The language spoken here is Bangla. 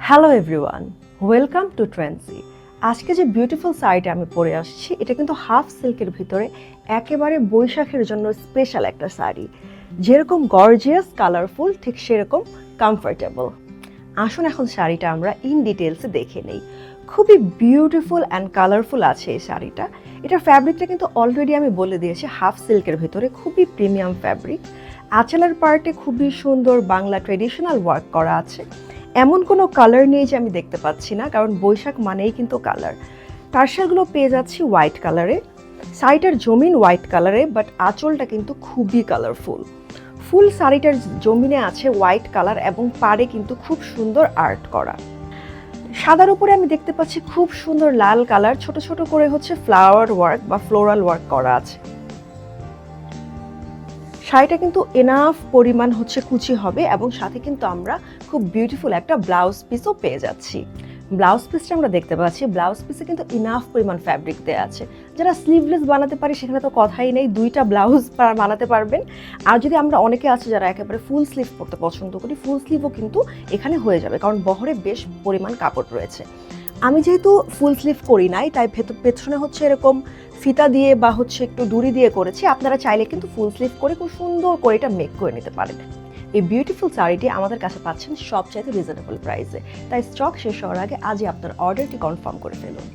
Hello everyone, welcome to Trendsy. আজকে যে বিউটিফুল শাড়িটা আমি পরে আসছি এটা কিন্তু হাফ সিল্কের ভিতরে একেবারে বৈশাখের জন্য স্পেশাল একটা শাড়ি। যেরকম গর্জিয়াস কালারফুল ঠিক সেরকম কমফোর্টেবল। আসুন এখন শাড়িটা আমরা ইন ডিটেলসে দেখে নেই। খুবই বিউটিফুল অ্যান্ড কালারফুল আছে এই শাড়িটা। এটার ফ্যাব্রিকটা কিন্তু অলরেডি আমি বলে দিয়েছি, হাফ সিল্কের ভিতরে খুবই প্রিমিয়াম ফ্যাব্রিক। আঁচলের পার্টে খুবই সুন্দর বাংলা ট্রেডিশনাল ওয়ার্ক করা আছে। এমন কোনো কালার নেই যে আমি দেখতে পাচ্ছি না, কারণ বৈশাখ মানেই কিন্তু কালার। টার্সেলগুলো পেয়ে যাচ্ছি হোয়াইট কালারে, শাড়িটার জমিন হোয়াইট কালারে, বাট আঁচলটা কিন্তু খুবই কালারফুল। ফুল শাড়িটার জমিনে আছে হোয়াইট কালার এবং পাড়ে কিন্তু খুব সুন্দর আর্ট করা। সাদার উপরে আমি দেখতে পাচ্ছি খুব সুন্দর লাল কালার, ছোট ছোট করে হচ্ছে ফ্লাওয়ার ওয়ার্ক বা ফ্লোরাল ওয়ার্ক করা আছে। শাড়িটা কিন্তু এনাফ পরিমাণ হচ্ছে কুচি হবে এবং সাথে কিন্তু আমরা খুব বিউটিফুল একটা ব্লাউজ পিসও পেয়ে যাচ্ছি। ব্লাউজ পিসটা আমরা দেখতে পাচ্ছি, ব্লাউজ পিসে কিন্তু ইনাফ পরিমাণ ফ্যাব্রিক দেওয়া আছে। যারা স্লিভলেস বানাতে পারি সেখানে তো কথাই নেই, দুইটা ব্লাউজ বানাতে পারবেন। আর যদি আমরা অনেকে আছে যারা একেবারে ফুল স্লিভ পরতে পছন্দ করি, ফুল স্লিভও কিন্তু এখানে হয়ে যাবে, কারণ বহরে বেশ পরিমাণ কাপড় রয়েছে। আমি যেহেতু ফুল স্লিভ করি নাই তাই পেছনে হচ্ছে এরকম ফিতা দিয়ে বা হচ্ছে একটু দড়ি দিয়ে করেছি। আপনারা চাইলে কিন্তু ফুল স্লিভ করে খুব সুন্দর করে এটা মেক করে নিতে পারেন। এই বিউটিফুল শাড়িটি আমাদের কাছে পাচ্ছেন সবচাইতে রিজনেবল প্রাইসে, তাই স্টক শেষ হওয়ার আগে আজই আপনার অর্ডারটি কনফার্ম করে ফেলুন।